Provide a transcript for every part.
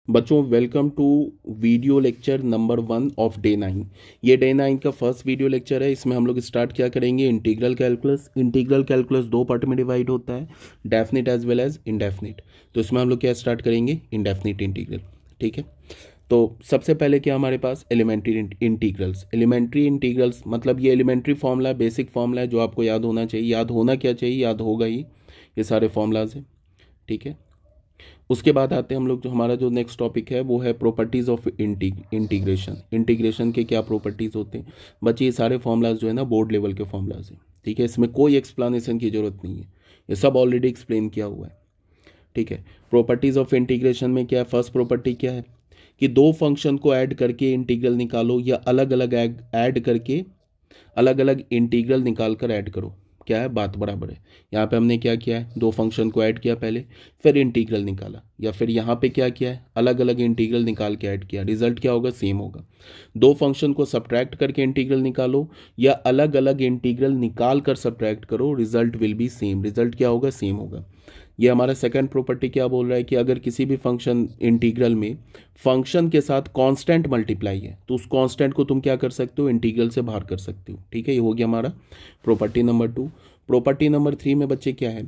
बच्चों welcome to video lecture number 1 of day 9। ये day 9 का फर्स्ट वीडियो लेक्चर है। इसमें हम लोग स्टार्ट क्या करेंगे, इंटीग्रल कैलकुलस। इंटीग्रल कैलकुलस दो पार्ट में डिवाइड होता है, definite as well as indefinite. तो इसमें हम लोग क्या स्टार्ट करेंगे, इनडेफिनिट इंटीग्रल। ठीक है, तो सबसे पहले क्या हमारे पास एलिमेंट्री इंटीग्रल्स। एलिमेंट्री इंटीग्रल्स मतलब ये एलिमेंट्री फॉर्मूला, बेसिक फॉर्मूला है जो आपको याद होना चाहिए। याद होना क्या चाहिए, याद होगा ही, ये सारे फॉर्मूलाज हैं। ठीक है, उसके बाद आते हैं हम लोग, जो हमारा जो नेक्स्ट टॉपिक है वो है प्रॉपर्टीज ऑफ इंटीग्रेशन। इंटीग्रेशन के क्या प्रॉपर्टीज होते हैं बच्चे, ये सारे फॉर्मूलाज जो है ना बोर्ड लेवल के फॉर्मूलाज हैं। ठीक है, इसमें कोई एक्सप्लेनेशन की जरूरत नहीं है, ये सब ऑलरेडी एक्सप्लेन किया हुआ है। ठीक है, प्रॉपर्टीज ऑफ इंटीग्रेशन में क्या है, फर्स्ट प्रॉपर्टी क्या है कि दो फंक्शन को ऐड करके इंटीग्रल निकालो, या अलग अलग ऐड करके अलग अलग इंटीग्रल निकाल कर ऐड करो, क्या है, बात बराबर है। यहाँ पे हमने क्या किया है, दो फंक्शन को ऐड किया पहले, फिर इंटीग्रल निकाला, या फिर यहाँ पे क्या किया है, अलग अलग इंटीग्रल निकाल के ऐड किया, रिजल्ट क्या होगा, सेम होगा। दो फंक्शन को सब्ट्रैक्ट करके इंटीग्रल निकालो, या अलग अलग इंटीग्रल निकाल कर सब्ट्रैक्ट करो, result will be same. Result क्या होगा, सेम होगा। ये हमारा सेकंड प्रॉपर्टी क्या बोल रहा है कि अगर किसी भी फंक्शन इंटीग्रल में फंक्शन के साथ कांस्टेंट मल्टीप्लाई है तो उस कांस्टेंट को तुम क्या कर सकते हो, इंटीग्रल से बाहर कर सकते हो। ठीक है, ये हो गया हमारा प्रॉपर्टी नंबर 2। प्रॉपर्टी नंबर 3 में बच्चे क्या है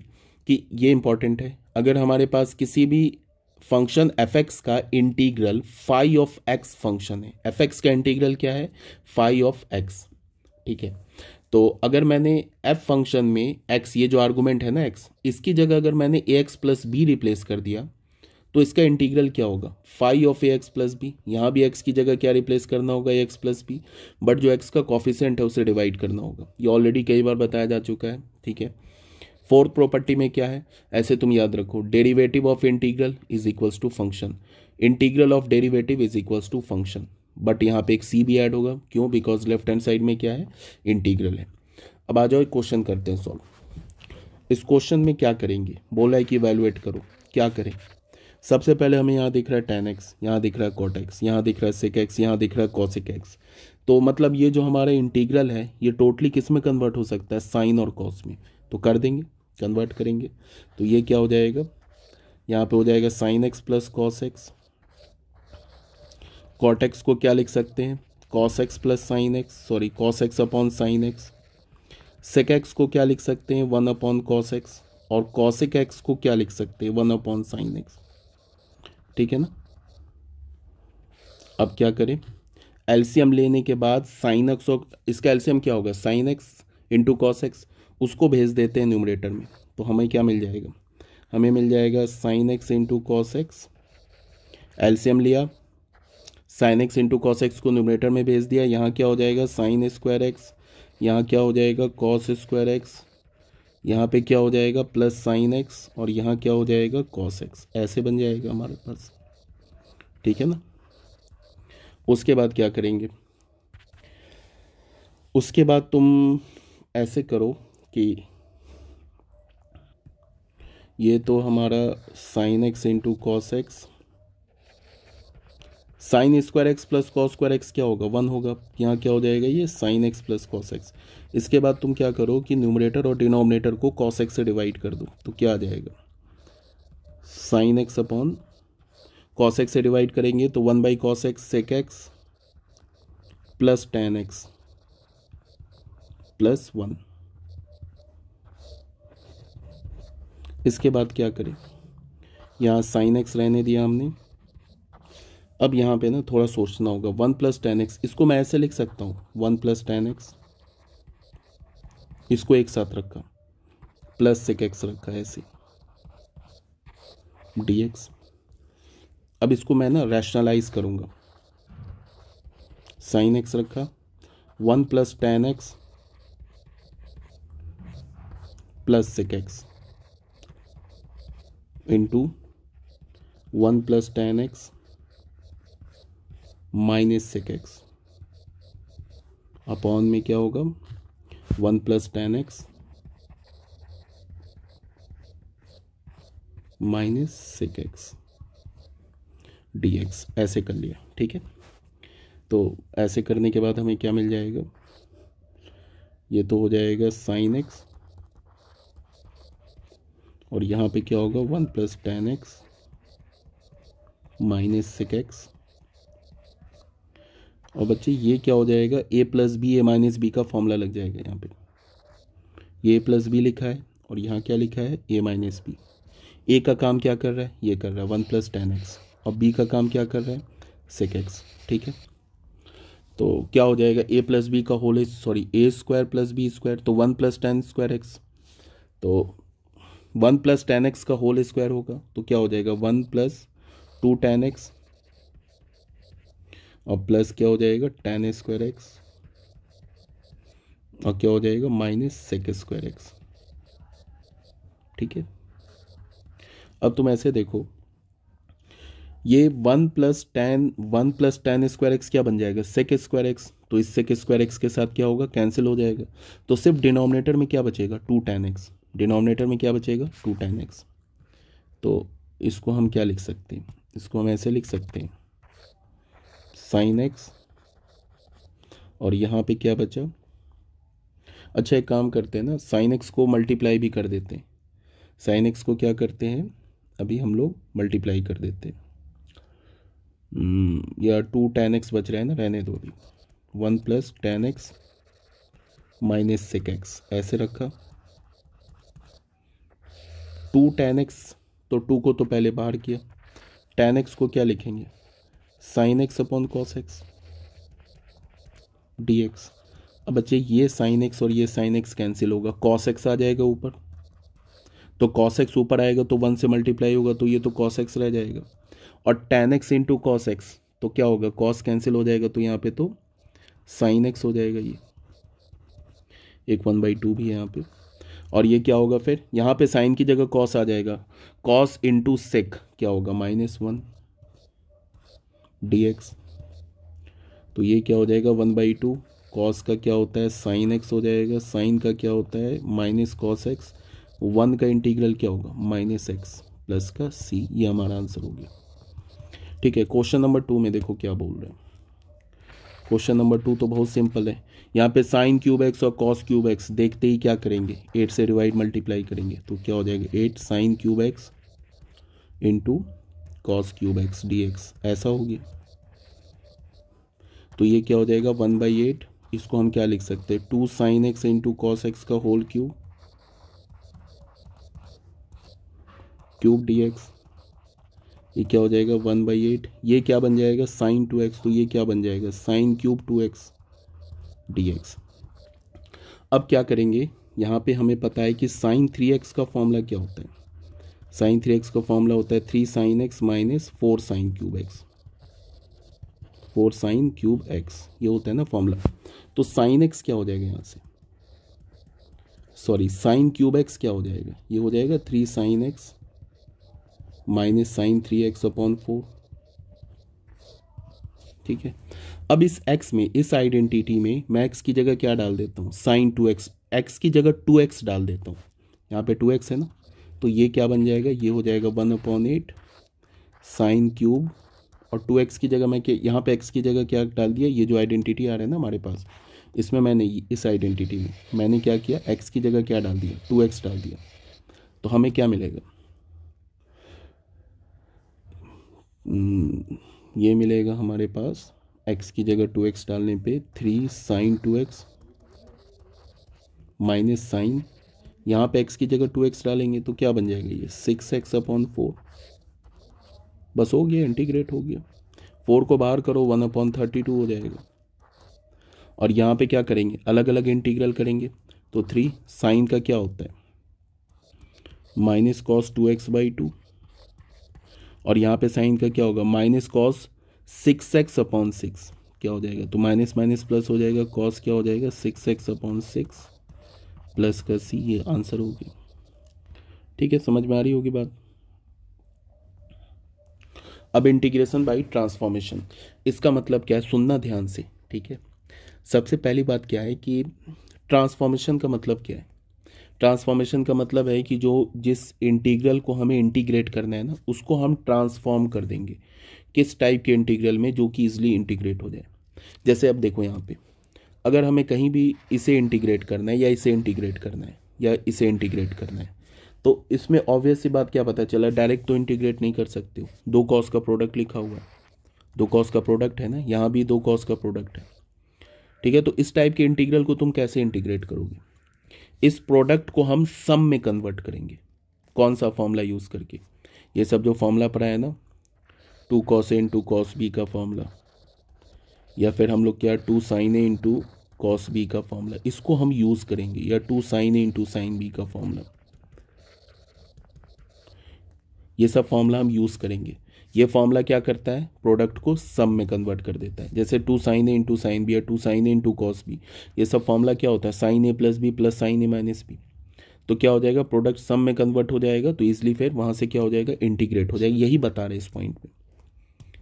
कि ये इंपॉर्टेंट है, अगर हमारे पास किसी भी फंक्शन एफ एक्स का integral phi of x function है, एफ एक्स का इंटीग्रल क्या है, फाई ऑफ एक्स। ठीक है, तो अगर मैंने एफ फंक्शन में एक्स, ये जो आर्गुमेंट है ना एक्स, इसकी जगह अगर मैंने A x plus B replace कर दिया तो इसका इंटीग्रल क्या होगा, phi of A x plus B. यहाँ भी एक्स की जगह क्या रिप्लेस करना होगा, A x plus B, but जो एक्स का कॉफिशिएंट है उसे डिवाइड करना होगा। ये ऑलरेडी कई बार बताया जा चुका है। ठीक है, फोर्थ प्रॉपर्टी में क्या है, ऐसे तुम याद रखो, derivative of integral is equals to function, integral of derivative is equals to function. But यहाँ पे एक सी भी ऐड होगा, क्यों, बिकॉज लेफ्ट हैंड साइड में क्या है, इंटीग्रल है। अब आ जाओ क्वेश्चन करते हैं सॉल्व। इस क्वेश्चन में क्या करेंगे, बोला है कि इवैल्यूएट करो, क्या करें। सबसे पहले हमें यहाँ दिख रहा है tan x, यहाँ दिख रहा है cot x, यहाँ दिख रहा है sec x, यहाँ दिख रहा है cosec x। तो मतलब ये जो हमारा इंटीग्रल है ये टोटली किस में कन्वर्ट हो सकता है, साइन और कॉस में। तो कर देंगे, कन्वर्ट करेंगे, तो ये क्या हो जाएगा, यहाँ पे हो जाएगा sine x plus cos x. Cot x को क्या लिख सकते हैं, cos x plus sine x, sorry cos x upon sine x. Sec x को क्या लिख सकते हैं, 1 अपॉन कॉस एक्स। और कॉसिक एक्स को क्या लिख सकते हैं, 1 अपॉन साइन एक्स। ठीक है ना। अब क्या करें, एलसीएम लेने के बाद साइन एक्स और इसका एलसीएम क्या होगा, sign x into cos x, उसको भेज देते हैं न्यूमरेटर में। तो हमें क्या मिल जाएगा, हमें मिल जाएगा sine x into cos x. LCM लिया, sine x into cos x को न्यूमरेटर में भेज दिया, यहाँ क्या हो जाएगा, साइन स्क्वायर एक्स, यहाँ क्या हो जाएगा, कॉस स्क्वायर एक्स, यहाँ पे क्या हो जाएगा, प्लस साइन एक्स, और यहाँ क्या हो जाएगा, कॉस एक्स। ऐसे बन जाएगा हमारे पास। ठीक है ना। उसके बाद क्या करेंगे, उसके बाद तुम ऐसे करो कि ये तो हमारा sign x into cos x, sine square x plus cos square x क्या होगा, 1 होगा। यहाँ क्या हो जाएगा, ये sign x plus cos x. इसके बाद तुम क्या करो कि न्यूमरेटर और डिनोमिनेटर को कॉस एक्स से डिवाइड कर दो, तो क्या आ जाएगा, sine x upon cos x से डिवाइड करेंगे तो 1 by cos x sec x plus tan x plus 1। इसके बाद क्या करें, यहाँ साइन एक्स रहने दिया हमने। अब यहाँ पे ना थोड़ा सोचना होगा, 1 प्लस टेन एक्स, इसको मैं ऐसे लिख सकता हूँ, 1 प्लस टेन एक्स, इसको एक साथ रखा, प्लस सेक एक्स रखा ऐसे डी एक्स। अब इसको मैं ना रैशनलाइज करूँगा, साइन एक्स रखा, 1 plus tan x plus sec x into 1 plus tan x minus sec x upon में क्या होगा, 1 plus tan x minus sec x d x. ऐसे कर लिया। ठीक है, तो ऐसे करने के बाद हमें क्या मिल जाएगा, ये तो हो जाएगा साइन एक्स, और यहाँ पे क्या होगा, 1 प्लस टेन एक्स माइनस सिक एक्स। और बच्चे ये क्या हो जाएगा, ए प्लस बी ए माइनस बी का फॉर्मूला लग जाएगा। यहाँ पे ये ए प्लस बी लिखा है और यहाँ क्या लिखा है, ए माइनस बी। ए का काम क्या कर रहा है, ये कर रहा है 1 + tan x, और बी का काम क्या कर रहा है, sec x। ठीक है, तो क्या हो जाएगा, ए प्लस बी का होल ए स्क्वायर प्लस बी स्क्वायर, तो 1 + tan स्क्वायर x, तो 1 + tan x का होल स्क्वायर होगा, तो क्या हो जाएगा 1 + 2 tan x, और प्लस क्या हो जाएगा tan स्क्वायर x, और क्या हो जाएगा माइनस sec स्क्वायर x। ठीक है, अब तुम ऐसे देखो, ये 1 + tan स्क्वायर एक्स क्या बन जाएगा, sec स्क्वायर एक्स, तो इस sec स्क्वायर एक्स के साथ क्या होगा, कैंसिल हो जाएगा, तो सिर्फ डिनोमिनेटर में क्या बचेगा, 2 tan x, डिनोमिनेटर में क्या बचेगा 2 tan x। तो इसको हम क्या लिख सकते हैं, इसको हम ऐसे लिख सकते हैं sin x, और यहाँ पे क्या बचा, अच्छा एक काम करते हैं ना, sin x को मल्टीप्लाई भी कर देते हैं, sin x को क्या करते हैं, अभी हम लोग मल्टीप्लाई कर देते हैं, या 2 tan x बच रहा है ना, रहने दो अभी, 1 + tan x minus sec x, ऐसे रखा। 2 tan x, तो 2 को तो पहले बाहर किया, tan x को क्या लिखेंगे, sin x / cos x dx। अब बच्चे ये sin x और ये sin x कैंसिल होगा, cos x आ जाएगा ऊपर, तो cos x ऊपर आएगा तो 1 से मल्टीप्लाई होगा, तो ये तो cos x रह जाएगा, और tan x × cos x, तो क्या होगा, cos कैंसिल हो जाएगा, तो यहाँ पे तो sin x हो जाएगा, ये एक 1/2 भी है यहाँ पे, और ये क्या होगा फिर, यहाँ पे sin की जगह cos आ जाएगा, cos × sec क्या होगा -1 dx, तो ये क्या हो जाएगा 1/2, cos का क्या होता है sin x हो जाएगा, sin का क्या होता है -cos x, 1 का इंटीग्रल क्या होगा -x प्लस का c, ये हमारा आंसर हो गया। ठीक है, क्वेश्चन नंबर 2 में देखो क्या बोल रहे हैं। क्वेश्चन नंबर 2 तो बहुत सिंपल है, यहाँ पे sin³ x और cos³ x देखते ही क्या करेंगे, 8 से डिवाइड मल्टीप्लाई करेंगे, तो क्या हो जाएगा 8 sin³ x × cos³ x dx, ऐसा हो गया। तो ये क्या हो जाएगा 1/8, इसको हम क्या लिख सकते हैं, 2 sin x × cos x का होल क्यूब dx, ये क्या हो जाएगा 1/8, ये क्या बन जाएगा sin 2x, तो ये क्या बन जाएगा sin³ 2x dx। अब क्या करेंगे, यहाँ पे हमें पता है कि sin 3x का फॉर्मूला क्या होता है, sin 3x का फॉर्मूला होता है 3 sin x - 4 sin³ x, 4 sin³ x, ये होता है ना फॉर्मूला। तो sin x क्या हो जाएगा यहाँ से, सॉरी sin³ x क्या हो जाएगा, ये हो जाएगा 3 sin x -sin 3x / 4। ठीक है, अब इस x में, इस आइडेंटिटी में मैं x की जगह क्या डाल देता हूँ, sin 2x, x की जगह 2x डाल देता हूँ, यहाँ पे 2x है ना, तो ये क्या बन जाएगा, ये हो जाएगा 1/8 sin³, और 2x की जगह मैं यहाँ पे x की जगह क्या डाल दिया, ये जो आइडेंटिटी आ रहा है ना हमारे पास, इसमें मैंने इस आइडेंटिटी में मैंने क्या किया, x की जगह क्या डाल दिया, 2x डाल दिया, तो हमें क्या मिलेगा, ये मिलेगा हमारे पास x की जगह 2x डालने पे 3 sin 2x माइनस साइन, यहाँ पे x की जगह 2x डालेंगे तो क्या बन जाएगा, ये 6x / 4, बस हो गया, इंटीग्रेट हो गया, 4 को बाहर करो 1/32 हो जाएगा। और यहाँ पे क्या करेंगे, अलग अलग इंटीग्रल करेंगे, तो 3 साइन का क्या होता है -cos 2x/2, और यहाँ पे साइन का क्या होगा -cos 6x / 6, क्या हो जाएगा, तो माइनस माइनस प्लस हो जाएगा, cos क्या हो जाएगा 6x / 6 प्लस का c, ये आंसर हो गया। ठीक है, समझ में आ रही होगी बात। अब इंटीग्रेशन बाय ट्रांसफॉर्मेशन, इसका मतलब क्या है, सुनना ध्यान से। ठीक है, सबसे पहली बात क्या है कि ट्रांसफॉर्मेशन का मतलब क्या है, ट्रांसफॉर्मेशन का मतलब है कि जो जिस इंटीग्रल को हमें इंटीग्रेट करना है ना, उसको हम ट्रांसफॉर्म कर देंगे किस टाइप के इंटीग्रल में, जो कि इजिली इंटीग्रेट हो जाए। जैसे अब देखो यहाँ पे, अगर हमें कहीं भी इसे इंटीग्रेट करना है या इसे इंटीग्रेट करना है या इसे इंटीग्रेट करना है, तो इसमें ऑब्वियस सी बात क्या पता चला, डायरेक्ट तो इंटीग्रेट नहीं कर सकते हो, दो कॉस का प्रोडक्ट लिखा हुआ है, दो कॉस का प्रोडक्ट है ना, यहाँ भी दो कॉस का प्रोडक्ट है, ठीक है। तो इस टाइप के इंटीग्रल को तुम कैसे इंटीग्रेट करोगे, इस प्रोडक्ट को हम सम में कन्वर्ट करेंगे, कौन सा फॉर्मूला यूज़ करके, ये सब जो फॉर्मूला पढ़ा है ना, two cos A into cos B का फॉर्मूला, या फिर हम लोग क्या टू साइन ए इंटू कॉस बी का फॉर्मूला, इसको हम यूज़ करेंगे, या टू साइन ए इंटू साइन बी का फॉर्मूला, ये सब फॉर्मूला हम यूज़ करेंगे। ये फॉर्मूला क्या करता है, प्रोडक्ट को सम में कन्वर्ट कर देता है, जैसे टू साइन ए इंटू साइन बी या टू साइन ए इंटू कॉस बी, ये सब फॉर्मूला क्या होता है, sine a plus b plus sine a minus b, तो क्या हो जाएगा, प्रोडक्ट सम में कन्वर्ट हो जाएगा, तो ईजिली फिर वहाँ से क्या हो जाएगा, इंटीग्रेट हो जाएगा। यही बता रहे इस पॉइंट में,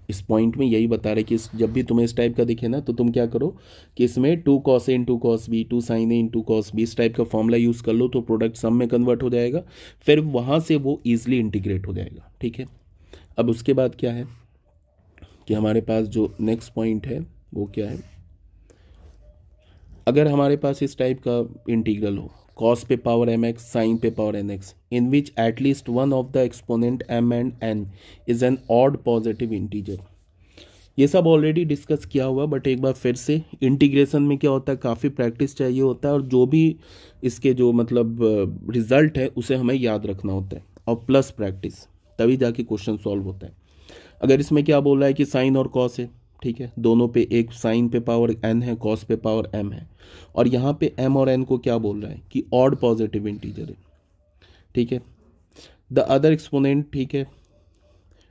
इस पॉइंट में यही बता रहे कि जब भी तुम्हें इस टाइप का दिखे ना, तो तुम क्या करो कि इसमें two cos A into cos B, two sine A into cos B, इस टाइप का फॉर्मूला यूज़ कर लो, तो प्रोडक्ट सम में कन्वर्ट हो जाएगा, फिर वहाँ से वो ईजिली इंटीग्रेट हो जाएगा, ठीक है। अब उसके बाद क्या है कि हमारे पास जो नेक्स्ट पॉइंट है वो क्या है, अगर हमारे पास इस टाइप का इंटीग्रल हो, cos पे पावर एम एक्स, साइन पे power N x, in which at least one of the exponent M and N is an odd positive integer, ये सब ऑलरेडी डिस्कस किया हुआ, बट एक बार फिर से, इंटीग्रेशन में क्या होता है, काफ़ी प्रैक्टिस चाहिए होता है, और जो भी इसके जो मतलब रिजल्ट है उसे हमें याद रखना होता है, और प्लस प्रैक्टिस, तभी जाके क्वेश्चन सॉल्व होता है। अगर इसमें क्या बोल रहा है कि साइन और कॉस है, ठीक है, दोनों पे एक साइन पे पावर एन है, कॉस पे पावर एम है, और यहाँ पे एम और एन को क्या बोल रहा है कि ऑड पॉजिटिव इंटीजर है, ठीक है। द अदर एक्सपोनेंट, ठीक है,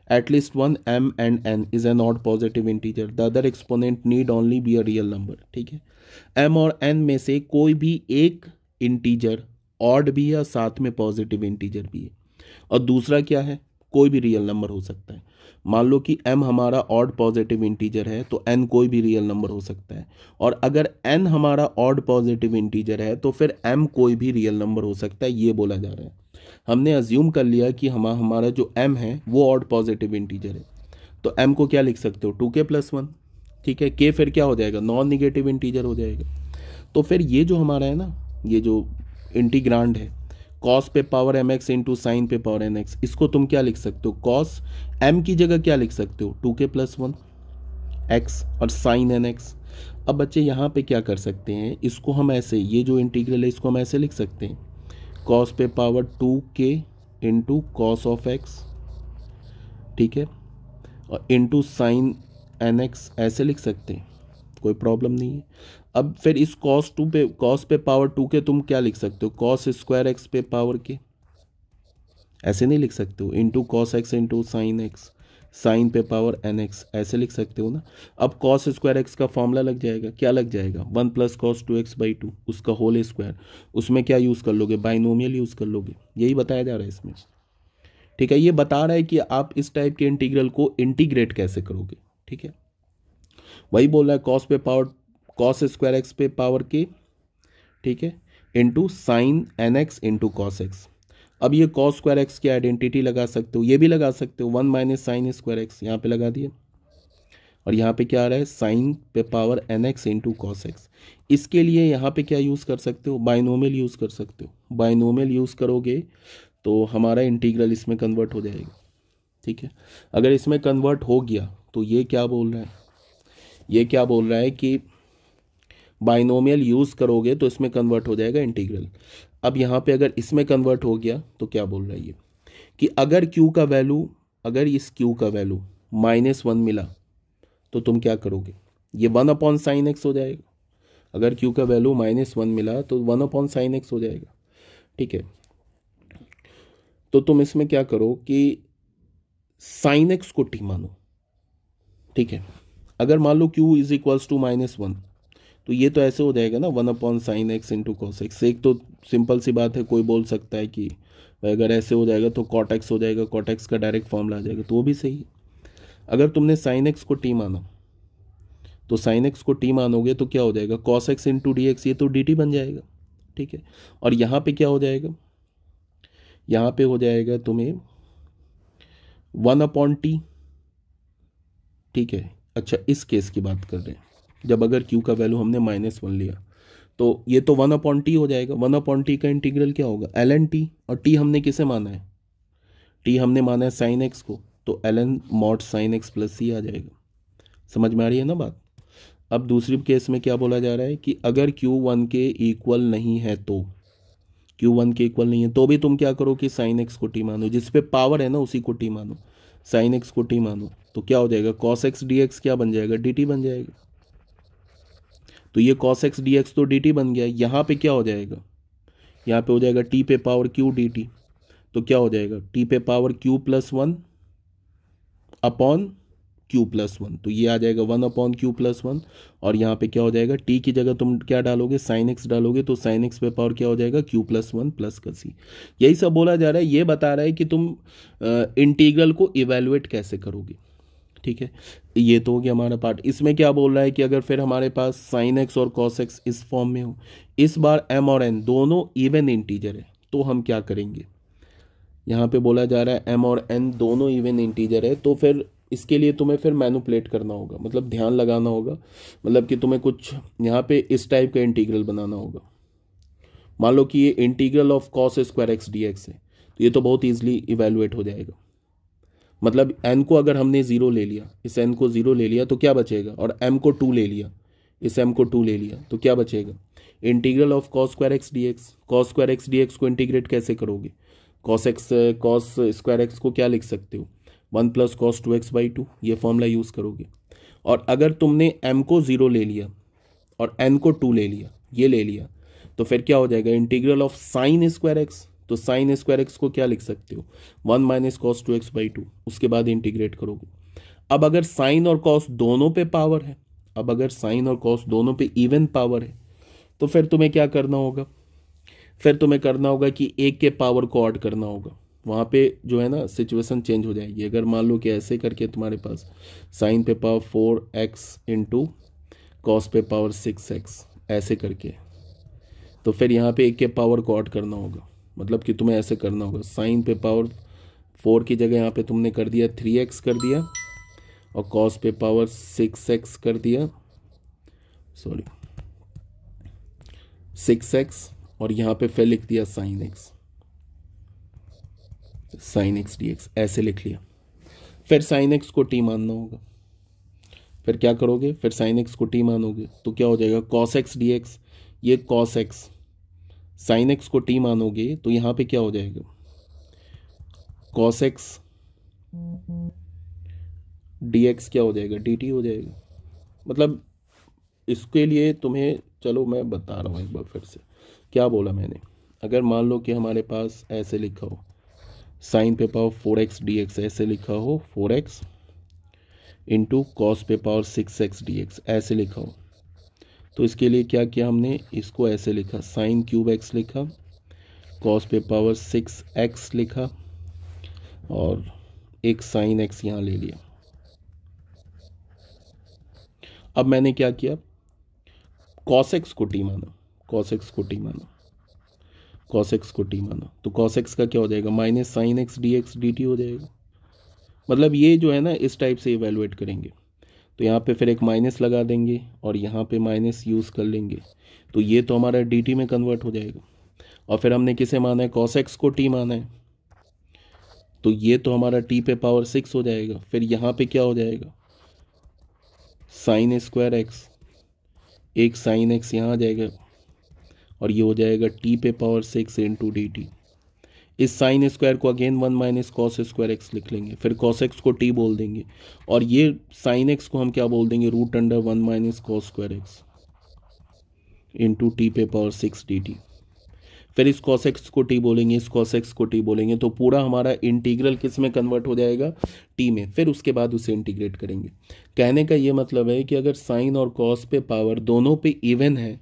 at least one M and N is an odd positive integer, the other exponent need only be a real number, ठीक है। एम और एन में से कोई भी एक इंटीजर ऑड भी है, साथ में पॉजिटिव इंटीजर भी है, और दूसरा क्या है, कोई भी रियल नंबर हो सकता है। मान लो कि m हमारा ऑड पॉजिटिव इंटीजर है, तो n कोई भी रियल नंबर हो सकता है, और अगर n हमारा ऑड पॉजिटिव इंटीजर है तो फिर m कोई भी रियल नंबर हो सकता है, ये बोला जा रहा है। हमने अज्यूम कर लिया कि हमारा जो m है वो ऑड पॉजिटिव इंटीजर है, तो m को क्या लिख सकते हो, 2k प्लस 1, ठीक है। k फिर क्या हो जाएगा, नॉन निगेटिव इंटीजर हो जाएगा। तो फिर ये जो हमारा है ना, ये जो इंटीग्रांड है, कॉस पे power M x into sine पे पावर एन एक्स, इसको तुम क्या लिख सकते हो, कॉस एम की जगह क्या लिख सकते हो, 2k प्लस 1 एक्स और साइन एन एक्स। अब बच्चे यहाँ पे क्या कर सकते हैं, इसको हम ऐसे, ये जो इंटीग्रल है इसको हम ऐसे लिख सकते हैं, कॉस पे power 2k into cos of x, ठीक है, और इंटू साइन एन एक्स, ऐसे लिख सकते हैं, कोई प्रॉब्लम नहीं है। अब फिर इस कॉस पे पावर 2k तुम क्या लिख सकते हो, कॉस स्क्वायर एक्स पे पावर के, ऐसे नहीं लिख सकते हो, into cos x into sine x, sine पे पावर एन एक्स, ऐसे लिख सकते हो ना। अब कॉस स्क्वायर एक्स का फॉर्मूला लग जाएगा, क्या लग जाएगा, 1 प्लस कॉस 2x बाई 2, उसका होल स्क्वायर, उसमें क्या यूज़ कर लोगे, बाइनोमियल यूज़ कर लोगे, यही बताया जा रहा है इसमें, ठीक है। ये बता रहा है कि आप इस टाइप के इंटीग्रल को इंटीग्रेट कैसे करोगे, ठीक है। वही बोल रहा है कॉस पे पावर, कॉस स्क्वायर एक्स पे पावर के, ठीक है, into sine N x into cos x. अब ये कॉस स्क्वायर एक्स की आइडेंटिटी लगा सकते हो, ये भी लगा सकते हो, 1 माइनस साइन स्क्वायर एक्स, यहाँ पे लगा दिए, और यहाँ पे क्या आ रहा है, साइन पे power N x into cos x. इसके लिए यहाँ पे क्या यूज़ कर सकते हो, बाइनोमियल यूज़ कर सकते हो, बाइनोमियल यूज़ करोगे तो हमारा इंटीग्रल इसमें कन्वर्ट हो जाएगा, ठीक है। अगर इसमें कन्वर्ट हो गया तो ये क्या बोल रहा है, ये क्या बोल रहा है कि बाइनोमियल यूज़ करोगे तो इसमें कन्वर्ट हो जाएगा इंटीग्रल। अब यहाँ पे अगर इसमें कन्वर्ट हो गया तो क्या बोल रहा है ये, कि अगर q का वैल्यू, अगर इस q का वैल्यू -1 मिला तो तुम क्या करोगे, ये 1 अपॉन साइन एक्स हो जाएगा। अगर q का वैल्यू -1 मिला तो 1 अपॉन साइन एक्स हो जाएगा, ठीक है। तो तुम इसमें क्या करो कि साइन एक्स को t मानो, ठीक है। अगर मान लो q इज इक्वल्स टू -1, तो ये तो ऐसे हो जाएगा ना, 1 upon sine x into cos x. एक तो सिंपल सी बात है, कोई बोल सकता है कि भाई अगर ऐसे हो जाएगा तो कॉट एक्स हो जाएगा, कॉट एक्स का डायरेक्ट फॉर्मूला आ जाएगा, तो वो भी सही है। अगर तुमने साइन एक्स को टी माना तो साइन एक्स को टी मानोगे तो क्या हो जाएगा, cos x into d x, ये तो डी टी बन जाएगा, ठीक है। और यहाँ पे क्या हो जाएगा, यहाँ पे हो जाएगा तुम्हें 1 अपॉन टी, ठीक है। अच्छा, इस केस की बात कर रहे हैं, जब अगर q का वैल्यू हमने -1 लिया तो ये तो 1/t हो जाएगा। 1/t का इंटीग्रल क्या होगा, ln t, और t हमने किसे माना है, t हमने माना है साइन एक्स को, तो ln mod sin x plus c आ जाएगा। समझ में आ रही है ना बात। अब दूसरी केस में क्या बोला जा रहा है कि अगर Q1 के इक्वल नहीं है तो, Q1 के इक्वल नहीं है तो भी तुम क्या करो कि साइन एक्स को टी मानो, जिस पे पावर है ना उसी को टी मानो, साइन एक्स को टी मानो, तो क्या हो जाएगा cos x dx क्या बन जाएगा, dt बन जाएगा। तो ये cos x dx तो dt बन गया। यहाँ पे क्या हो जाएगा, यहाँ पे हो जाएगा t पे पावर q dt, तो क्या हो जाएगा t पे पावर q+1 अपॉन q+1, तो ये आ जाएगा 1/q+1, और यहाँ पे क्या हो जाएगा t की जगह तुम क्या डालोगे, साइन x डालोगे, तो साइन x पे पावर क्या हो जाएगा q+1 प्लस का c। यही सब बोला जा रहा है, ये बता रहा है कि तुम इंटीग्रल को इवेलुएट कैसे करोगे। ठीक है, ये तो हो गया हमारा पार्ट। इसमें क्या बोल रहा है कि अगर फिर हमारे पास साइन x और cos x इस फॉर्म में हो, इस बार m और n दोनों इवन इंटीजर है, तो हम क्या करेंगे, यहाँ पे बोला जा रहा है m और n दोनों इवन इंटीजर है, तो फिर इसके लिए तुम्हें फिर मैनिपुलेट करना होगा, मतलब ध्यान लगाना होगा, मतलब कि तुम्हें कुछ यहाँ पे इस टाइप का इंटीग्रल बनाना होगा। मान लो कि ये integral of cos square x dx है, तो ये तो बहुत ईजिली इवेलुएट हो जाएगा। मतलब n को अगर हमने 0 ले लिया, इस n को 0 ले लिया तो क्या बचेगा, और m को 2 ले लिया, इस m को 2 ले लिया, तो क्या बचेगा, integral of cos square x dx। cos square x dx को इंटीग्रेट कैसे करोगे, cos स्क्वायर x को क्या लिख सकते हो, 1 + cos 2x/2, ये फॉर्मूला यूज़ करोगे। और अगर तुमने m को 0 ले लिया और n को 2 ले लिया, ये ले लिया, तो फिर क्या हो जाएगा, integral of sine square x, तो साइन स्क्वायर x को क्या लिख सकते हो, 1 - cos 2x/2, उसके बाद इंटीग्रेट करोगे। अब अगर साइन और कॉस दोनों पे पावर है, अब अगर साइन और कॉस दोनों पे इवन पावर है, तो फिर तुम्हें क्या करना होगा, फिर तुम्हें करना होगा कि एक के पावर को ऑड करना होगा। वहाँ पे जो है ना सिचुएशन चेंज हो जाएगी। अगर मान लो कि ऐसे करके तुम्हारे पास साइन पे पावर 4x इंटू कॉस पे पावर 6x ऐसे करके, तो फिर यहाँ पे एक के पावर को ऑड करना होगा। मतलब कि तुम्हें ऐसे करना होगा, साइन पे पावर 4 की जगह यहाँ पे तुमने कर दिया 3x कर दिया, और कॉस पे पावर 6x कर दिया, सॉरी 6x, और यहाँ पे फिर लिख दिया साइन x dx, ऐसे लिख लिया। फिर साइन x को t मानना होगा। फिर क्या करोगे, फिर साइन x को t मानोगे तो क्या हो जाएगा, cos x dx, ये cos x, साइन x को t मानोगे तो यहाँ पे क्या हो जाएगा, cos x dx क्या हो जाएगा, dt हो जाएगा। मतलब इसके लिए तुम्हें, चलो मैं बता रहा हूँ एक बार फिर से क्या बोला मैंने। अगर मान लो कि हमारे पास ऐसे लिखा हो साइन पे पावर 4x dx, ऐसे लिखा हो 4x इंटू कॉस पे पावर 6x dx, ऐसे लिखा हो, तो इसके लिए क्या किया हमने, इसको ऐसे लिखा, साइन क्यूब x लिखा, कॉस पे पावर 6x लिखा, और एक साइन x यहाँ ले लिया। अब मैंने क्या किया, cos x को t माना, cos x को t माना, cos x को t माना, तो cos x का क्या हो जाएगा, minus sine x dx dt हो जाएगा। मतलब ये जो है ना इस टाइप से इवेलुएट करेंगे, तो यहाँ पे फिर एक माइनस लगा देंगे और यहाँ पे माइनस यूज़ कर लेंगे, तो ये तो हमारा dt में कन्वर्ट हो जाएगा। और फिर हमने किसे माना है, cos x को t माना है, तो ये तो हमारा t पे पावर 6 हो जाएगा। फिर यहाँ पे क्या हो जाएगा, साइन स्क्वायर x, एक साइन x यहाँ आ जाएगा, और ये हो जाएगा t पे पावर 6 इंटू dt। इस साइन स्क्वायर को again 1 minus cos square x लिख लेंगे, फिर cos x को t बोल देंगे, और ये साइन x को हम क्या बोल देंगे, √1 minus cos square x into T पे पावर 6 dt। फिर इस cos x को t बोलेंगे, इस cos x को t बोलेंगे, तो पूरा हमारा इंटीग्रल किस में कन्वर्ट हो जाएगा, t में। फिर उसके बाद उसे इंटीग्रेट करेंगे। कहने का ये मतलब है कि अगर साइन और cos पे पावर दोनों पे इवन है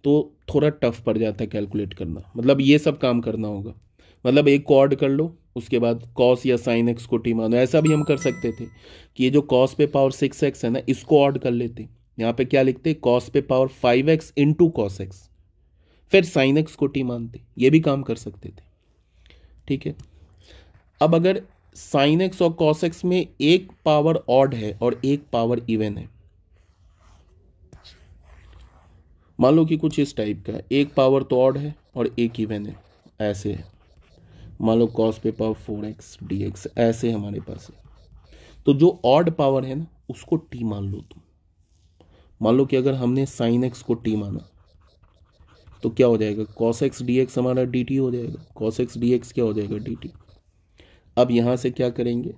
तो थोड़ा टफ पड़ जाता है कैलकुलेट करना। मतलब ये सब काम करना होगा, मतलब एक को ऑड कर लो, उसके बाद cos या sin x को t मानो। ऐसा भी हम कर सकते थे कि ये जो cos पे पावर 6x है ना, इसको ऑड कर लेते, यहाँ पे क्या लिखते, cos पे power 5x into cos x, फिर sin x को t मानते, ये भी काम कर सकते थे। ठीक है, अब अगर sin x और cos x में एक पावर ऑड है और एक पावर इवन है, मान लो कि कुछ इस टाइप का है, एक पावर तो ऑड है और एक इवन है, ऐसे है। मान लो cos पे पावर 4x dx ऐसे हमारे पास है। तो जो ऑड पावर है ना उसको t मान लो तुम। मान लो कि अगर हमने sin x को t माना तो क्या हो जाएगा, cos x dx हमारा dt हो जाएगा। cos x dx क्या हो जाएगा, dt। अब यहां से क्या करेंगे,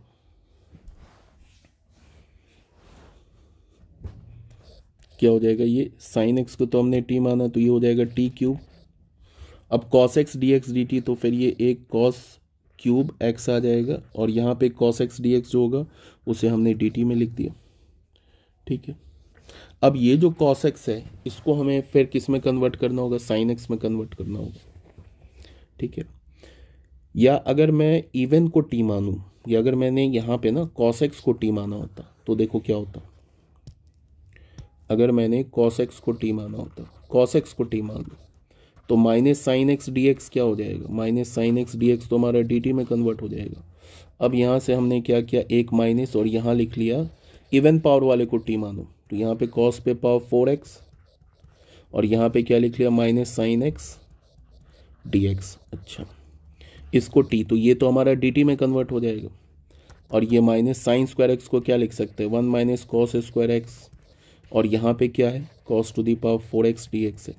क्या हो जाएगा, ये sin x को तो हमने t माना तो ये हो जाएगा t क्यूब। अब cos x dx dt तो फिर ये एक cos क्यूब x आ जाएगा और यहाँ पे cos x dx जो होगा उसे हमने dt में लिख दिया। ठीक है, अब ये जो cos x है इसको हमें फिर किस में कन्वर्ट करना होगा, sin x में कन्वर्ट करना होगा। ठीक है, या अगर मैं इवन को t मानूं, या अगर मैंने यहाँ पे ना cos x को t माना होता तो देखो क्या होता। अगर मैंने cos x को t माना होता, cos x को t मान लो तो minus sine x d x क्या हो जाएगा, minus sine x d x तो हमारा डी टी में कन्वर्ट हो जाएगा। अब यहाँ से हमने क्या किया, एक माइनस और यहाँ लिख लिया इवन पावर वाले को टी मानो, तो यहाँ पे कॉस पे पावर 4x और यहाँ पे क्या लिख लिया, minus sine x d x. अच्छा, इसको टी, तो ये तो हमारा डी टी में कन्वर्ट हो जाएगा। और ये माइनस साइन स्क्वायर एक्स को क्या लिख सकते हैं, 1 माइनस कॉस स्क्वायर एक्स, और यहाँ पे क्या है, cos to the power 4x d x है,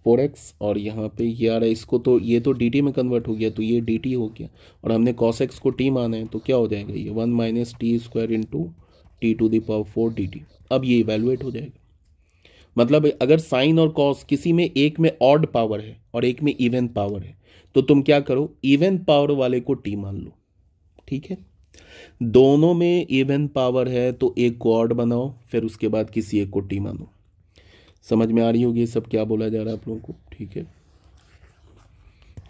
4x, और यहाँ पे ये आ रहा है, इसको तो ये तो dt में कन्वर्ट हो गया तो ये dt हो गया, और हमने cos x को t माना है तो क्या हो जाएगा, ये 1 minus T square into T to the power 4 dt। अब ये इवेलुएट हो जाएगा। मतलब अगर साइन और cos किसी में एक में ऑड पावर है और एक में इवन पावर है तो तुम क्या करो, इवन पावर वाले को t मान लो। ठीक है, दोनों में इवन पावर है तो एक को ऑड बनाओ, फिर उसके बाद किसी एक को t मानो। समझ में आ रही होगी ये सब क्या बोला जा रहा है आप लोगों को। ठीक है,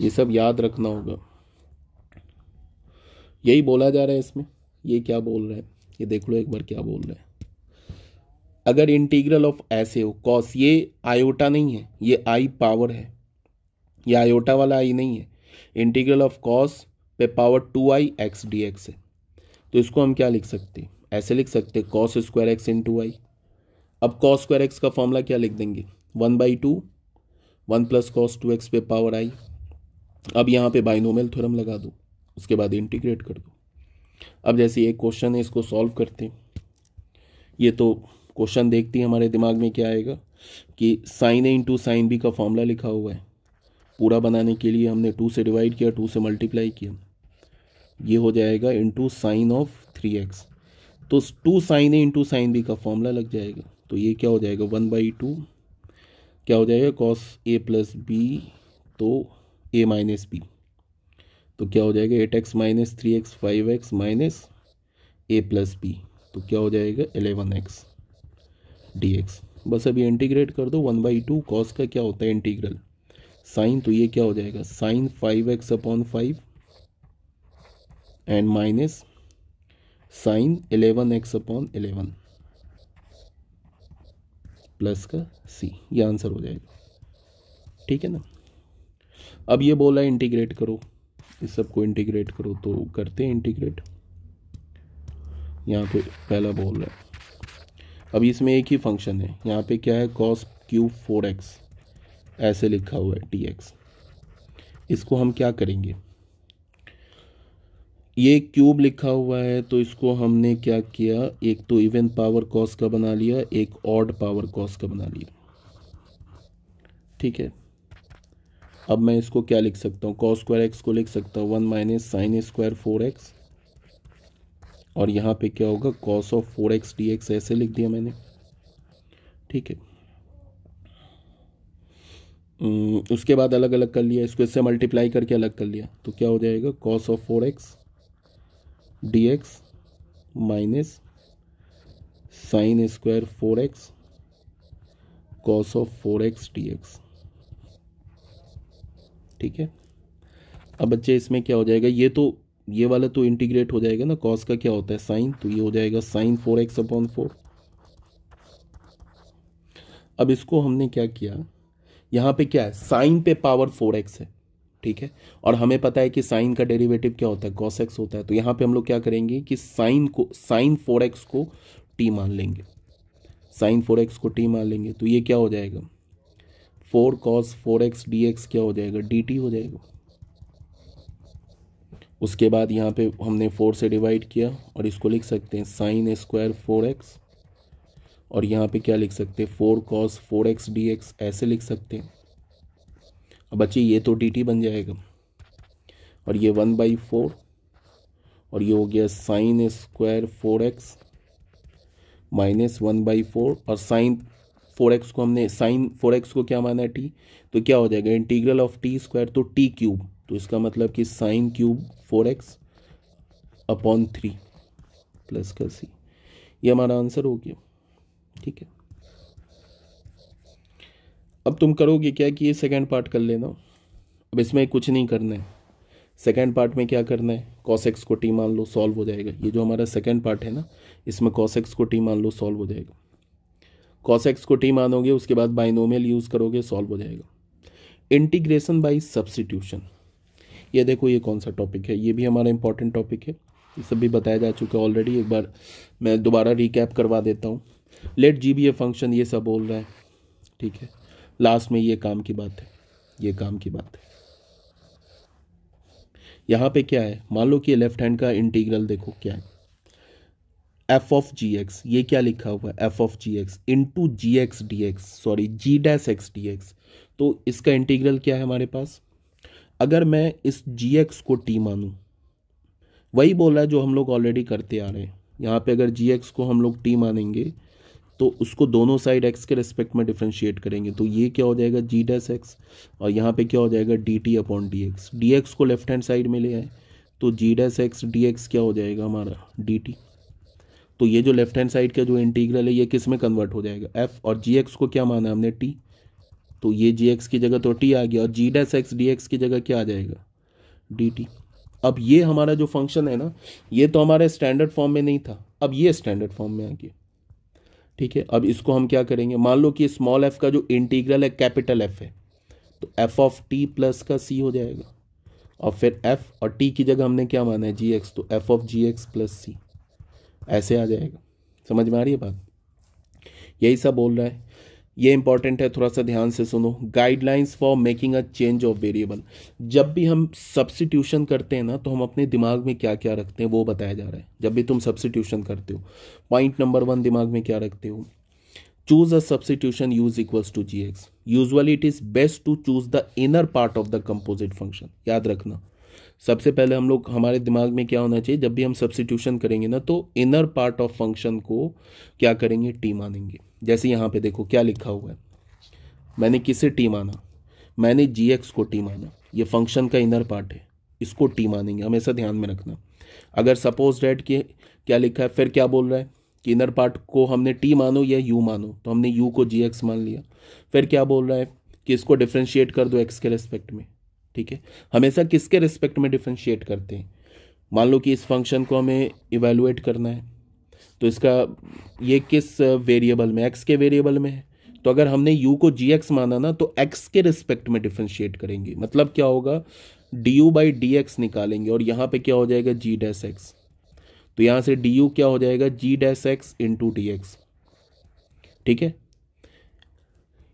ये सब याद रखना होगा, यही बोला जा रहा है इसमें। ये क्या बोल रहा है, ये देख लो एक बार क्या बोल रहा है। अगर इंटीग्रल ऑफ ऐसे हो कॉस, ये आयोटा नहीं है, ये आई पावर है, ये आयोटा वाला आई नहीं है। इंटीग्रल ऑफ कॉस पे पावर 2i x dx है, तो इसको हम क्या लिख सकते हैं, ऐसे लिख सकते हैं कॉस स्क्वायर एक्स इंटू आई। अब कॉस स्क्वायर एक्स का फॉर्मूला क्या लिख देंगे, 1/2 1 प्लस कॉस 2x पे पावर आई। अब यहाँ पे बाइनोमियल थ्योरम लगा दो, उसके बाद इंटीग्रेट कर दो। अब जैसे एक क्वेश्चन है, इसको सॉल्व करते हैं। ये तो क्वेश्चन देखते ही हमारे दिमाग में क्या आएगा कि साइन ए इंटू साइन बी का फॉर्मूला लिखा हुआ है, पूरा बनाने के लिए हमने 2 से डिवाइड किया, 2 से मल्टीप्लाई किया, ये हो जाएगा इंटू साइन ऑफ 3x। तो 2 साइन ए इंटू साइन बी का फॉर्मूला लग जाएगा, तो ये क्या हो जाएगा 1/2 क्या हो जाएगा कॉस ए प्लस बी, तो ए माइनस बी, तो क्या हो जाएगा 8x minus 3x 5x minus a plus b, तो क्या हो जाएगा 11x dx। बस अभी इंटीग्रेट कर दो, 1/2 कॉस का क्या होता है इंटीग्रल साइन, तो ये क्या हो जाएगा sine 5x upon 5 and minus sine 11x upon 11 plus का c, ये आंसर हो जाएगा। ठीक है ना। अब ये बोला है इंटीग्रेट करो, इस सब को इंटीग्रेट करो, तो करते हैं इंटीग्रेट। यहाँ पे पहला बोल रहा है, अब इसमें एक ही फंक्शन है, यहाँ पे क्या है cos क्यूब 4x ऐसे लिखा हुआ है dx। इसको हम क्या करेंगे, ये क्यूब लिखा हुआ है तो इसको हमने क्या किया, एक तो इवन पावर cos का बना लिया, एक ऑड पावर cos का बना लिया। ठीक है, अब मैं इसको क्या लिख सकता हूँ, cos स्क्वायर एक्स को लिख सकता हूँ 1 माइनस साइन स्क्वायर 4x, और यहाँ पे क्या होगा cos ऑफ 4x dx ऐसे लिख दिया मैंने। ठीक है, उसके बाद अलग अलग कर लिया, इसको इससे मल्टीप्लाई करके अलग कर लिया, तो क्या हो जाएगा cos of 4x dx minus sine square 4x cos of 4x dx। ठीक है, अब बच्चे इसमें क्या हो जाएगा, ये तो ये वाला तो इंटीग्रेट हो जाएगा ना, cos का क्या होता है साइन, तो ये हो जाएगा साइन 4x अपॉन 4। अब इसको हमने क्या किया, यहाँ पे क्या है साइन पे पावर 4x है। ठीक है, और हमें पता है कि साइन का डेरिवेटिव क्या होता है cos x होता है, तो यहाँ पे हम लोग क्या करेंगे कि साइन 4x को t मान लेंगे। साइन 4x को टी मान लेंगे तो ये क्या हो जाएगा, 4 cos 4x dx क्या हो जाएगा, dt हो जाएगा। उसके बाद यहाँ पे हमने 4 से डिवाइड किया और इसको लिख सकते हैं साइन स्क्वायर 4x, और यहाँ पे क्या लिख सकते हैं 4 cos 4x dx, ऐसे लिख सकते हैं। अब बच्चे ये तो dt बन जाएगा और ये 1/4 और ये हो गया साइन स्क्वायर 4x माइनस 1/4, और साइन 4x को हमने साइन 4x को क्या माना है टी, तो क्या हो जाएगा इंटीग्रल ऑफ टी स्क्वायर तो टी क्यूब, तो इसका मतलब कि sine cube 4x upon 3 plus का सी, ये हमारा आंसर हो गया। ठीक है, अब तुम करोगे क्या कि ये सेकेंड पार्ट कर लेना। अब इसमें कुछ नहीं करना है, सेकेंड पार्ट में क्या करना है, cos x को t मान लो, सॉल्व हो जाएगा। ये जो हमारा सेकेंड पार्ट है ना, इसमें cos x को t मान लो, सॉल्व हो जाएगा। cos x को t मानोगे, उसके बाद बाइनोमियल यूज़ करोगे, सॉल्व हो जाएगा। इंटीग्रेशन बाय सब्स्टिट्यूशन, ये देखो ये कौन सा टॉपिक है, ये भी हमारा इंपॉर्टेंट टॉपिक है, ये सब भी बताया जा चुका है ऑलरेडी। एक बार मैं दोबारा रिकैप करवा देता हूँ। Let G be a function, ये सब बोल रहा है। ठीक है, लास्ट में ये काम की बात है, ये काम की बात है। यहाँ पे क्या है, मान लो कि लेफ्ट हैंड का इंटीग्रल देखो क्या है, एफ ऑफ जी एक्स, ये क्या लिखा हुआ है, F of ji x into G x d x, sorry G dash x d x. तो इसका इंटीग्रल क्या है हमारे पास, अगर मैं इस जी एक्स को टी मानूं, वही बोल रहा है जो हम लोग ऑलरेडी करते आ रहे हैं। यहाँ पे अगर जी एक्स को हम लोग टी मानेंगे तो उसको दोनों साइड एक्स के रिस्पेक्ट में डिफ्रेंशिएट करेंगे, तो ये क्या हो जाएगा जी डैश एक्स, और यहाँ पे क्या हो जाएगा D T upon D x. D x को लेफ्ट हैंड साइड में ले आए तो जी डैश एक्स डी एक्स क्या हो जाएगा हमारा डी टी। तो ये जो लेफ्ट हैंड साइड का जो इंटीग्रल है ये किस में कन्वर्ट हो जाएगा, एफ, और जी एक्स को क्या माना हमने टी, तो ये जी एक्स की जगह तो टी आ गया, और जी डैश एक्स डी एक्स की जगह क्या आ जाएगा डी टी। अब ये हमारा जो फंक्शन है ना, ये तो हमारे स्टैंडर्ड फॉर्म में नहीं था, अब ये स्टैंडर्ड फॉर्म में आ गया। ठीक है, अब इसको हम क्या करेंगे, मान लो कि स्मॉल एफ का जो इंटीग्रल है कैपिटल एफ है, तो एफ ऑफ टी प्लस का सी हो जाएगा, और फिर एफ और टी की जगह हमने क्या माना है जी एक्स, तो f of ji x plus c, ऐसे आ जाएगा। समझ में आ रही है बात, यही सब बोल रहा है। ये इंपॉर्टेंट है, थोड़ा सा ध्यान से सुनो। Guidelines for making a change of variable, जब भी हम सब्स्टिट्यूशन करते हैं ना, तो हम अपने दिमाग में क्या क्या रखते हैं वो बताया जा रहा है। जब भी तुम सब्स्टिट्यूशन करते हो, पॉइंट नंबर 1 दिमाग में क्या रखते हो, choose a substitution U equals to G x, usually it is best to choose the inner part of the composite function. याद रखना, सबसे पहले हम लोग, हमारे दिमाग में क्या होना चाहिए, जब भी हम सब्स्टिट्यूशन करेंगे ना, तो इनर पार्ट ऑफ फंक्शन को क्या करेंगे, टी मानेंगे। जैसे यहाँ पे देखो क्या लिखा हुआ है, मैंने किसे टी माना, मैंने जी एक्स को टी माना, ये फंक्शन का इनर पार्ट है, इसको टी मानेंगे, हमेशा ध्यान में रखना। अगर सपोज डेट कि क्या लिखा है, फिर क्या बोल रहा है कि इनर पार्ट को हमने टी मानो या यू मानो, तो हमने यू को जी एक्स मान लिया। फिर क्या बोल रहा है कि इसको डिफ्रेंशिएट कर दो एक्स के रेस्पेक्ट में। ठीक है, हमेशा किसके रेस्पेक्ट में डिफ्रेंशिएट करते हैं, मान लो कि इस फंक्शन को हमें इवेलुएट करना है, तो इसका ये किस वेरिएबल में, एक्स के वेरिएबल में है, तो अगर हमने u को जी एक्स माना ना, तो x के रिस्पेक्ट में डिफ्रेंशिएट करेंगे। मतलब क्या होगा, du बाई डी एक्स निकालेंगे, और यहाँ पे क्या हो जाएगा जी डैश एक्स, तो यहाँ से du क्या हो जाएगा g dash x into d x. ठीक है,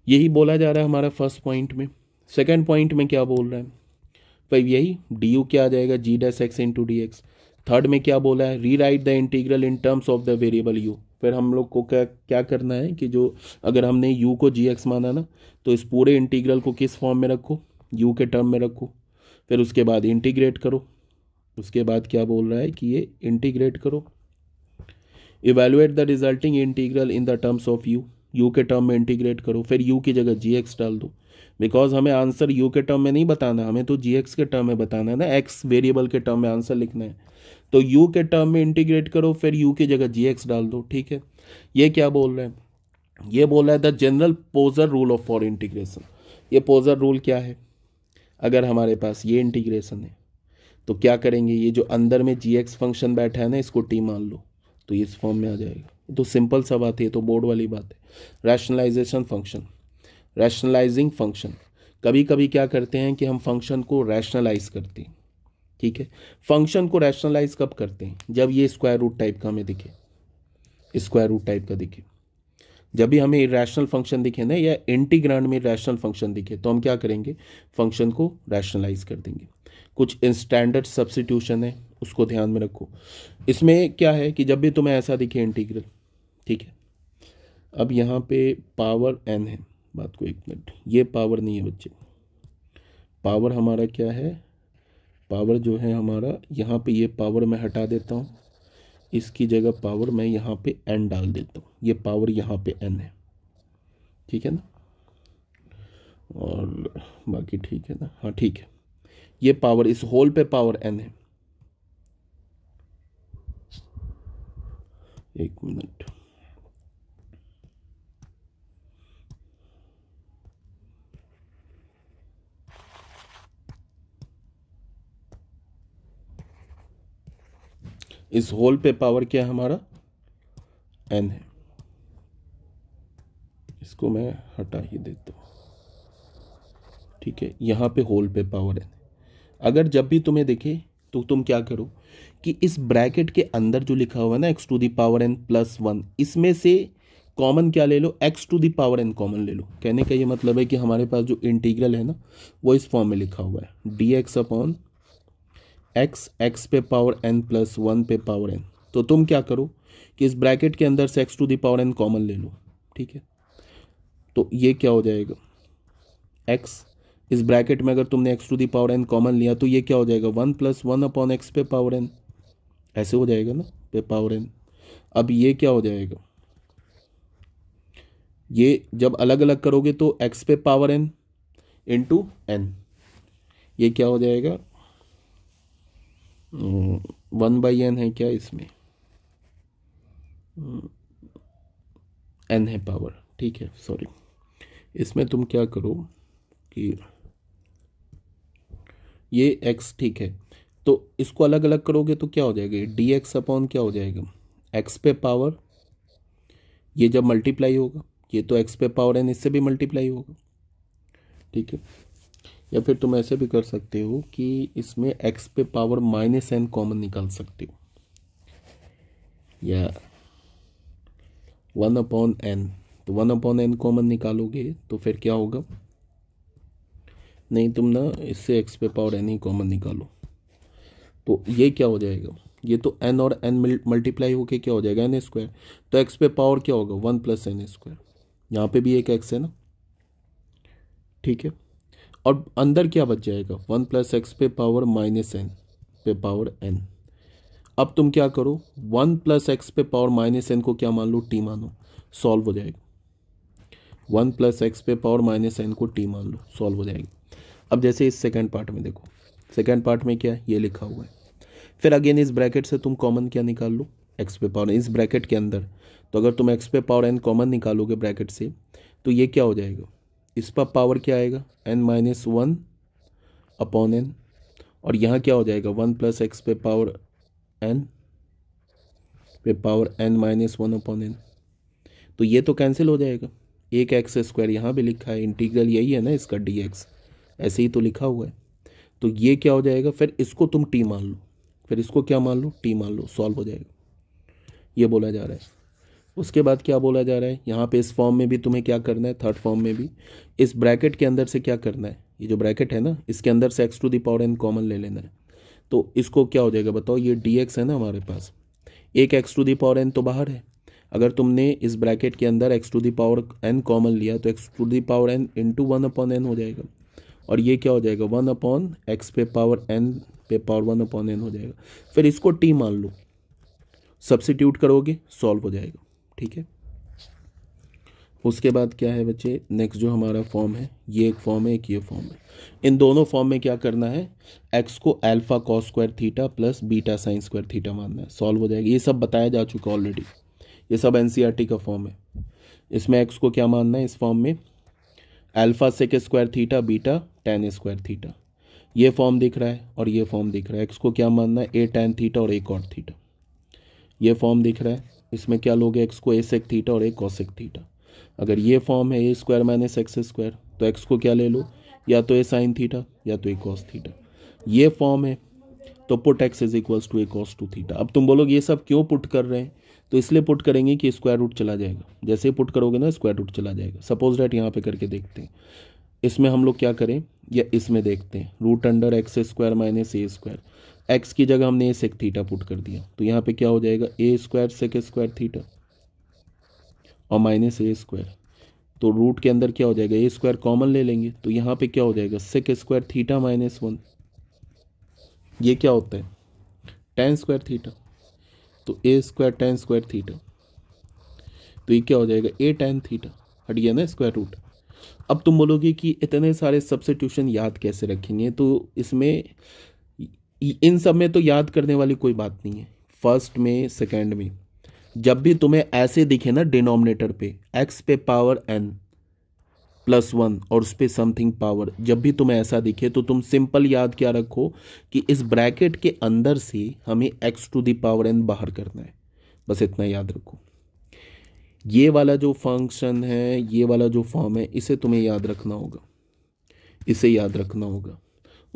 यही बोला जा रहा है हमारा फर्स्ट पॉइंट में। सेकेंड पॉइंट में क्या बोल रहा है भाई, यही du क्या आ जाएगा g dash x into d x. Third में क्या बोला है, rewrite the integral in terms of the variable u। फिर हम लोग को क्या करना है कि जो अगर हमने u को जी एक्स माना ना, तो इस पूरे इंटीग्रल को किस फॉर्म में रखो, u के टर्म में रखो, फिर उसके बाद इंटीग्रेट करो। उसके बाद क्या बोल रहा है कि ये इंटीग्रेट करो, evaluate the resulting integral in the terms of u के टर्म में इंटीग्रेट करो, फिर u की जगह जी एक्स डाल दो, बिकॉज हमें आंसर u के टर्म में नहीं बताना, हमें तो जी एक्स के टर्म में बताना है ना, x वेरिएबल के टर्म में आंसर लिखना है। तो u के टर्म में इंटीग्रेट करो, फिर u की जगह जी एक्स डाल दो। ठीक है, ये क्या बोल रहे हैं, ये बोल रहा है the general पोजर rule of for integration. ये पोजर रूल क्या है, अगर हमारे पास ये इंटीग्रेशन है तो क्या करेंगे, ये जो अंदर में जी एक्स फंक्शन बैठा है ना, इसको टी मान लो, तो इस फॉर्म में आ जाएगा। तो सिंपल सा बात है, तो बोर्ड वाली बात है। रैशनलाइजेशन फंक्शन, रैशनलाइजिंग फंक्शन, कभी कभी क्या करते हैं कि हम फंक्शन को रैशनलाइज करते हैं। ठीक है, फंक्शन को रैशनलाइज कब करते हैं, जब ये स्क्वायर रूट टाइप का हमें दिखे, स्क्वायर रूट टाइप का दिखे। जब भी हमें इरेशनल फंक्शन दिखे ना या इंटीग्रांड में रैशनल फंक्शन दिखे तो हम क्या करेंगे, फंक्शन को रैशनलाइज कर देंगे। कुछ स्टैंडर्ड सब्स्टिट्यूशन है, उसको ध्यान में रखो। इसमें क्या है कि जब भी तुम्हें ऐसा दिखे इंटीग्रल, ठीक है, अब यहाँ पे पावर n है, बात को एक मिनट, ये पावर नहीं है बच्चे, पावर हमारा क्या है, पावर जो है हमारा यहाँ पे, ये पावर मैं हटा देता हूँ, इसकी जगह पावर मैं यहाँ पे n डाल देता हूँ, ये पावर यहाँ पे n है, ठीक है ना, और बाकी ठीक है ना, हाँ ठीक है, ये पावर इस होल पे पावर n है। एक मिनट, इस होल पे पावर क्या है हमारा, n है, इसको मैं हटा ही देता हूँ, ठीक है, यहाँ पे होल पे पावर n। अगर जब भी तुम्हें दिखे तो तुम क्या करो कि इस ब्रैकेट के अंदर जो लिखा हुआ है ना x to the power n plus 1, इसमें से कॉमन क्या ले लो, x to the power n common ले लो। कहने का ये मतलब है कि हमारे पास जो इंटीग्रल है ना वो इस फॉर्म में लिखा हुआ है, D x upon x, x पे पावर n प्लस 1 पे पावर n। तो तुम क्या करो कि इस ब्रैकेट के अंदर से x to the power n common ले लो, ठीक है, तो ये क्या हो जाएगा, x, इस ब्रैकेट में अगर तुमने x to the power n common लिया तो ये क्या हो जाएगा, 1 प्लस 1 अपॉन एक्स पे पावर n, ऐसे हो जाएगा ना, पे पावर n। अब ये क्या हो जाएगा, ये जब अलग अलग करोगे तो x पे पावर n इंटू n, ये क्या हो जाएगा, 1/n है क्या इसमें, n है पावर, ठीक है, सॉरी, इसमें तुम क्या करो कि ये x, ठीक है, तो इसको अलग अलग करोगे तो क्या हो जाएगा, डी एक्स अपॉन क्या हो जाएगा, x पे पावर, ये जब मल्टीप्लाई होगा ये तो x पे पावर n इससे भी मल्टीप्लाई होगा, ठीक है, या फिर तुम ऐसे भी कर सकते हो कि इसमें x पे पावर माइनस n कॉमन निकाल सकते हो, या 1 अपॉन n, तो 1 अपॉन n कॉमन निकालोगे तो फिर क्या होगा, नहीं तुम ना इससे x पे पावर n ही कॉमन निकालो, तो ये क्या हो जाएगा, ये तो n और n मल्टीप्लाई होके क्या हो जाएगा, n स्क्वायर, तो x पे पावर क्या होगा, 1 प्लस n स्क्वायर, यहाँ पे भी एक x है ना, ठीक है, और अंदर क्या बच जाएगा, 1 प्लस एक्स पे पावर माइनस n पे पावर n। अब तुम क्या करो, 1 प्लस एक्स पे पावर माइनस n को क्या मान लो, t मानो, सॉल्व हो जाएगा, 1 प्लस एक्स पे पावर माइनस n को t मान लो, सॉल्व हो जाएगा। अब जैसे इस सेकंड पार्ट में देखो, सेकंड पार्ट में क्या है, ये लिखा हुआ है, फिर अगेन इस ब्रैकेट से तुम कॉमन क्या निकाल लो, एक्स पे पावर, इस ब्रैकेट के अंदर, तो अगर तुम एक्स पे पावर n कॉमन निकालोगे ब्रैकेट से तो ये क्या हो जाएगा, इस पर पावर क्या आएगा, n माइनस 1 अपॉन n, और यहाँ क्या हो जाएगा, 1 प्लस एक्स पे पावर n पे power n minus 1 upon n, तो ये तो कैंसिल हो जाएगा, एक एक्स स्क्वायर यहाँ भी लिखा है, इंटीग्रल यही है ना इसका, डी एक्स ऐसे ही तो लिखा हुआ है, तो ये क्या हो जाएगा, फिर इसको तुम टी मान लो, फिर इसको क्या मान लो, टी मान लो, सॉल्व हो जाएगा, ये बोला जा रहा है। उसके बाद क्या बोला जा रहा है, यहाँ पे इस फॉर्म में भी तुम्हें क्या करना है, थर्ड फॉर्म में भी इस ब्रैकेट के अंदर से क्या करना है, ये जो ब्रैकेट है ना इसके अंदर से x to the power n common ले लेना है, तो इसको क्या हो जाएगा बताओ, ये डी एक्स है ना हमारे पास, एक x to the power n तो बाहर है, अगर तुमने इस ब्रैकेट के अंदर x to the power n common लिया तो x to the power n into 1 upon n हो जाएगा, और ये क्या हो जाएगा, 1 अपॉन एक्स पे पावर n पे पावर 1 अपॉन n हो जाएगा, फिर इसको t मान लो, सब्स्टिट्यूट करोगे सॉल्व हो जाएगा, ठीक है। उसके बाद क्या है बच्चे, नेक्स्ट जो हमारा फॉर्म है, ये एक फॉर्म है, एक ये फॉर्म है, इन दोनों फॉर्म में क्या करना है, x को alpha cos square theta plus beta sine square theta मानना है, सॉल्व हो जाएगा, ये सब बताया जा चुका ऑलरेडी, ये सब एनसीईआरटी का फॉर्म है। इसमें x को क्या मानना है, इस फॉर्म में alpha sec square theta beta tan square theta, ये फॉर्म दिख रहा है और ये फॉर्म दिख रहा है, x को क्या मानना है, a tan थीटा और a cot थीटा, ये फॉर्म दिख रहा है, इसमें क्या लोगे, x को a सेक थीटा और a cosec थीटा, अगर ये फॉर्म है ए स्क्वायर माइनस एक्स स्क्वायर, तो एक्स को क्या ले लो, या तो ए साइन थीटा या तो ए कॉस थीटा, ये फॉर्म है तो put x is equals to A cos two theta. अब तुम बोलोगे ये सब क्यों पुट कर रहे हैं, तो इसलिए पुट करेंगे कि स्क्वायर रूट चला जाएगा, जैसे ही पुट करोगे ना स्क्वायर रूट चला जाएगा। सपोज डैट यहाँ पे करके देखते हैं, इसमें हम लोग क्या करें या इसमें देखते हैं, root under x square minus a square, x की जगह हमने ए सेक थीटा पुट कर दिया, तो यहाँ पे क्या हो जाएगा ए स्क्वायर सेक स्क्वायर थीटा और माइनस ए स्क्वायर, तो रूट के अंदर क्या हो जाएगा ए स्क्वायर कॉमन ले लेंगे, तो यहाँ पे क्या हो जाएगा सेक स्क्वायर थीटा माइनस 1, ये क्या होता है टेन स्क्वायर थीटा, तो ए स्क्वायर टेन स्क्वायर थीटा, तो ये क्या हो जाएगा ए टेन थीटा, हट गया ना स्क्वायर रूट। अब तुम बोलोगे कि इतने सारे सब्स्टिट्यूशन याद कैसे रखेंगे, तो इसमें इन सब में तो याद करने वाली कोई बात नहीं है। फर्स्ट में सेकंड में जब भी तुम्हें ऐसे दिखे ना डिनोमिनेटर पे एक्स पे पावर n प्लस 1 और उस पर समथिंग पावर, जब भी तुम्हें ऐसा दिखे तो तुम सिंपल याद क्या रखो कि इस ब्रैकेट के अंदर से हमें x to the power n बाहर करना है, बस इतना याद रखो। ये वाला जो फंक्शन है, ये वाला जो फॉर्म है, इसे तुम्हें याद रखना होगा, इसे याद रखना होगा।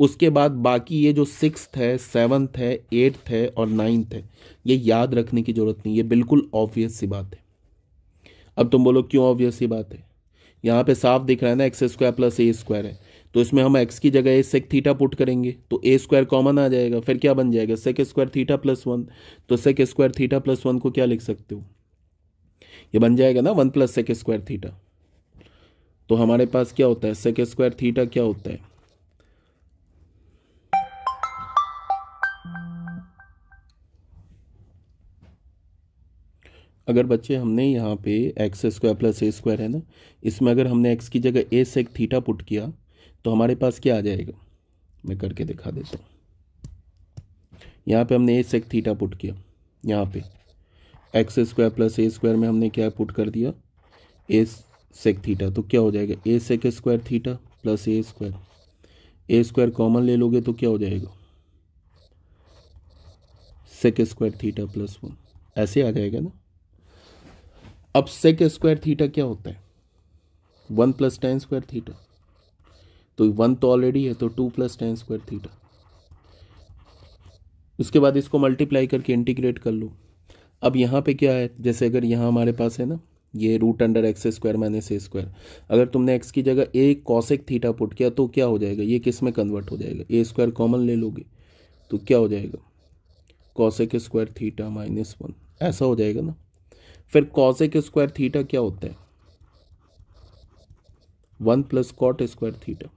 उसके बाद बाकी ये जो 6th है 7th है 8th है और 9th है, ये याद रखने की जरूरत नहीं, ये बिल्कुल ऑब्वियस सी बात है। अब तुम बोलो क्यों ऑब्वियस सी बात है, यहाँ पे साफ दिख रहा है ना एक्स स्क्वायर प्लस ए स्क्वायर है, तो इसमें हम एक्स की जगह ए सेक थीटा पुट करेंगे तो ए स्क्वायर कॉमन आ जाएगा, फिर क्या बन जाएगा सेक स्क्वायर थीटा प्लस 1, तो सेक स्क्वायर थीटा प्लस 1 को क्या लिख सकते हो, ये बन जाएगा ना 1 प्लस सेक स्क्वायर थीटा। तो हमारे पास क्या होता है सेक स्क्वायर थीटा क्या होता है, अगर बच्चे हमने यहाँ पे एक्स स्क्वायर प्लस ए स्क्वायर है ना, इसमें अगर हमने एक्स की जगह ए सेक थीटा पुट किया तो हमारे पास क्या आ जाएगा, मैं करके दिखा देता हूँ। यहाँ पे हमने ए सेक थीटा पुट किया, यहाँ पे एक्स स्क्वायर प्लस ए स्क्वायर में हमने क्या पुट कर दिया ए सेक थीटा, तो क्या हो जाएगा ए सेक स्क्वायर थीटा प्लस ए स्क्वायर कॉमन ले लोगे तो क्या हो जाएगा सेक स्क्वायर थीटा प्लस 1, ऐसे आ जाएगा ना। अब सेक स्क्वायर थीटा क्या होता है 1 प्लस टेन स्क्वायर थीटा, तो 1 तो ऑलरेडी है तो 2 प्लस टेन स्क्वायर थीटा, उसके बाद इसको मल्टीप्लाई करके इंटीग्रेट कर लो। अब यहाँ पे क्या है, जैसे अगर यहाँ हमारे पास है ना ये root under x square minus a square, अगर तुमने एक्स की जगह ए कॉसेक थीटा पुट किया तो क्या हो जाएगा, ये किस में कन्वर्ट हो जाएगा ए स्क्वायर कॉमन ले लोगे तो क्या हो जाएगा कॉसेक स्क्वायर थीटा माइनस 1, ऐसा हो जाएगा ना। फिर कॉसेक स्क्वायर थीटा क्या होता है 1 प्लस कॉट स्क्वायर थीटा,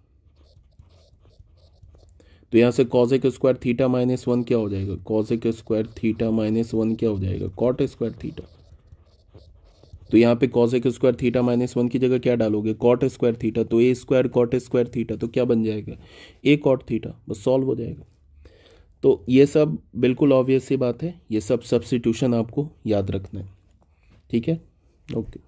तो यहां से कॉसेक स्क्वायर थीटा माइनस 1 क्या हो जाएगा कॉसेक स्क्वायर थीटा माइनस 1 क्या हो जाएगा कॉट स्क्वायर थीटा, तो यहाँ पे कॉसेक स्क्वायर थीटा माइनस 1 की जगह क्या डालोगे कॉट स्क्वायर थीटा, तो ए स्क्वायर कॉट स्क्वायर थीटा, तो क्या बन जाएगा ए कॉट थीटा, बस सॉल्व हो जाएगा। तो ये सब बिल्कुल ऑब्वियस सी बात है, ये सब सब्स्टिट्यूशन आपको याद रखना है, ठीक है, ओके।